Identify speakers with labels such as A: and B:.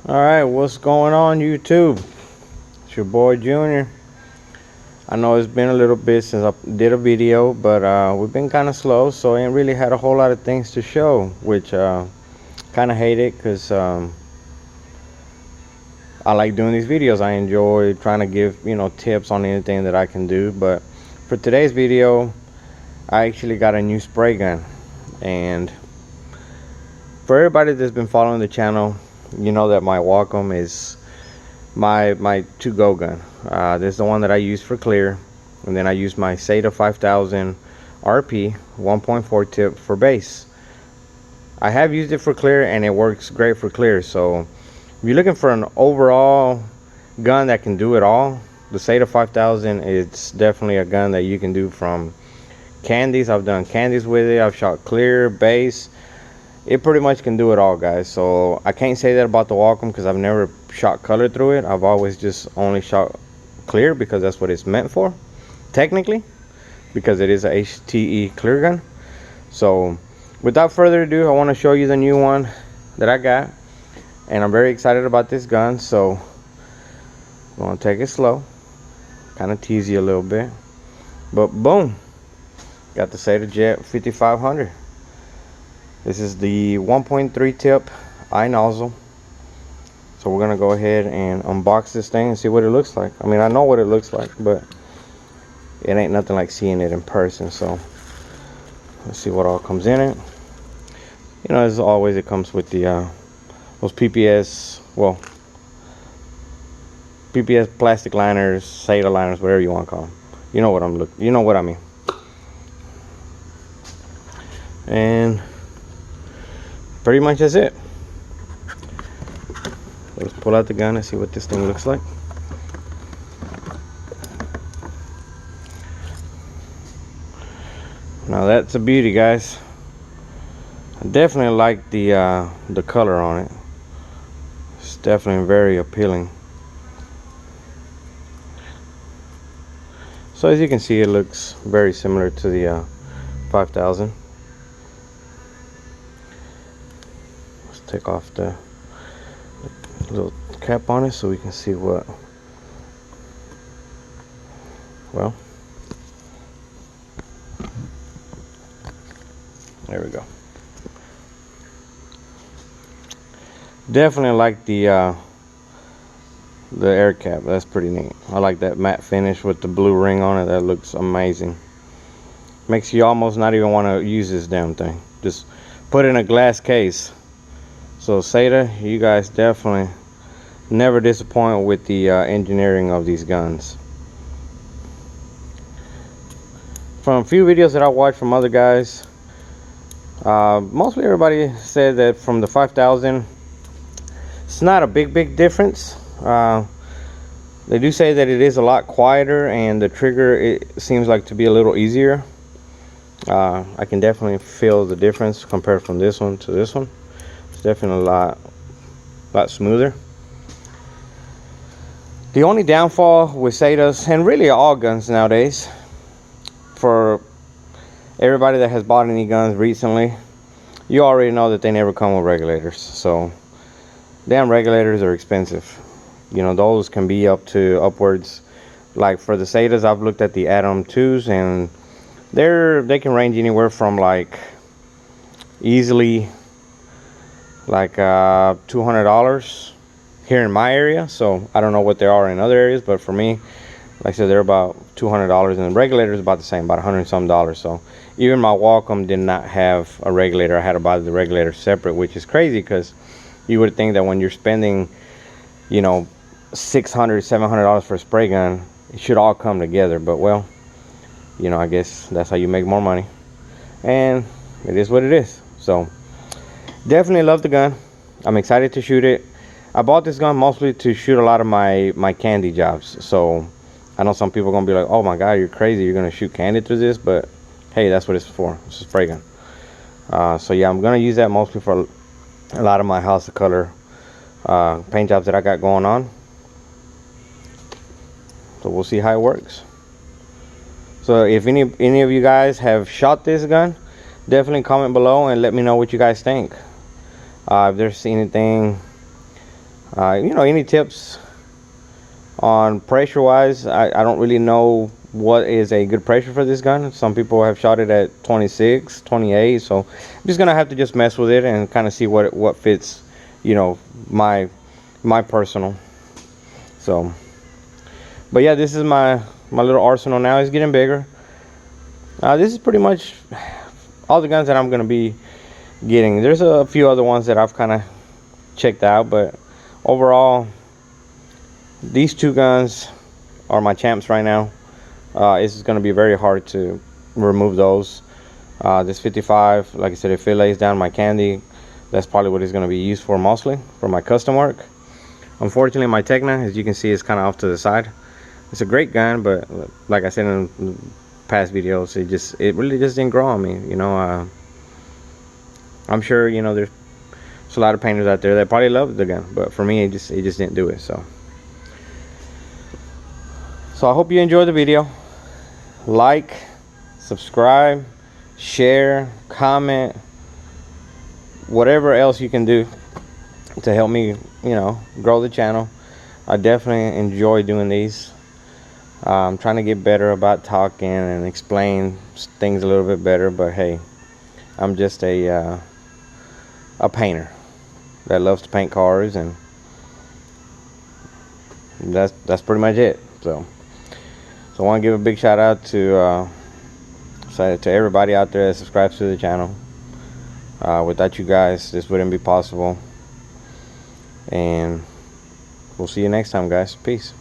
A: Alright, what's going on YouTube? It's your boy Junior. I know it's been a little bit since I did a video, but we've been kind of slow, so I ain't really had a whole lot of things to show, which kind of hate it because I like doing these videos. I enjoy trying to give tips on anything that I can do. But for today's video, I actually got a new spray gun, and for everybody that's been following the channel, you know that my Wacom is my to-go gun. This is the one that I use for clear, and then I use my Sata 5000 RP 1.4 tip for base. I have used it for clear and it works great for clear. So if you're looking for an overall gun that can do it all, the Sata 5000 is definitely a gun that you can do from candies. I've done candies with it, I've shot clear, base. It pretty much can do it all, guys. So I can't say that about the Wacom because I've never shot color through it. I've always just only shot clear because that's what it's meant for, technically, because it is a HTE clear gun. So without further ado, I want to show you the new one that I got, and I'm very excited about this gun. So I'm gonna take it slow, kind of tease you a little bit, but boom, got the SATAjet 5500. This is the 1.3 tip I Nozzle. So we're gonna go ahead and unbox this thing and see what it looks like. I mean, I know what it looks like, but it ain't nothing like seeing it in person. So let's see what all comes in it. You know, as always, it comes with the those PPS, well, PPS plastic liners, Sata liners, whatever you want to call them. You know what you know what I mean. And pretty much that's it. Let's pull out the gun and see what this thing looks like. Now that's a beauty, guys. I definitely like the color on it. It's definitely very appealing. So as you can see, it looks very similar to the 5000. Let's take off the little cap on it so we can see what, well, there we go. Definitely like the air cap. That's pretty neat. I like that matte finish with the blue ring on it. That looks amazing. Makes you almost not even want to use this damn thing. Just put it in a glass case. So Sata, you guys definitely never disappoint with the engineering of these guns. From a few videos that I watched from other guys, mostly everybody said that from the 5000, it's not a big difference. They do say that it is a lot quieter, and the trigger, it seems like to be a little easier. I can definitely feel the difference compared from this one to this one. It's definitely a lot smoother. The only downfall with Satas, and really all guns nowadays, for everybody that has bought any guns recently, you already know that they never come with regulators. So damn regulators are expensive. You know, those can be upwards. Like for the Satas, I've looked at the Atom 2s, and they can range anywhere from like easily like $200 here in my area. So I don't know what they are in other areas, but for me, like I said, they're about $200, and the regulator is about the same, about $100 and some. So even my Wacom did not have a regulator. I had to buy the regulator separate, which is crazy because you would think that when you're spending, you know, $600-700 for a spray gun, it should all come together. But well, you know, I guess that's how you make more money, and it is what it is. So definitely love the gun. I'm excited to shoot it. I bought this gun mostly to shoot a lot of my candy jobs. So I know some people are gonna be like, oh my god, you're crazy, you're gonna shoot candy through this, but hey, that's what it's for. It's a spray gun. So yeah, I'm gonna use that mostly for a lot of my house of color paint jobs that I got going on. So we'll see how it works. So if any of you guys have shot this gun, definitely comment below and let me know what you guys think. If there's anything You know, any tips on pressure wise? I don't really know what is a good pressure for this gun. Some people have shot it at 26, 28, so I'm just gonna have to just mess with it and kind of see what fits, you know, my personal. So, but yeah, this is my little arsenal now. It's getting bigger. This is pretty much all the guns that I'm gonna be getting. There's a few other ones that I've kind of checked out, but overall, these two guns are my champs right now. It's going to be very hard to remove those. This 55, like I said, it fillets down my candy. That's probably what it's going to be used for, mostly for my custom work. Unfortunately, my Tekna, as you can see, is kind of off to the side. It's a great gun, but like I said in past videos, it really just didn't grow on me. You know, I'm sure, you know, there's a lot of painters out there that probably love the gun, but for me, it just didn't do it. So I hope you enjoyed the video. Like, subscribe, share, comment, whatever else you can do to help me, you know, grow the channel. I definitely enjoy doing these. I'm trying to get better about talking and explain things a little bit better, but hey, I'm just a painter that loves to paint cars, and that's pretty much it. So I want to give a big shout out to everybody out there that subscribes to the channel. Without you guys, this wouldn't be possible. And we'll see you next time, guys. Peace.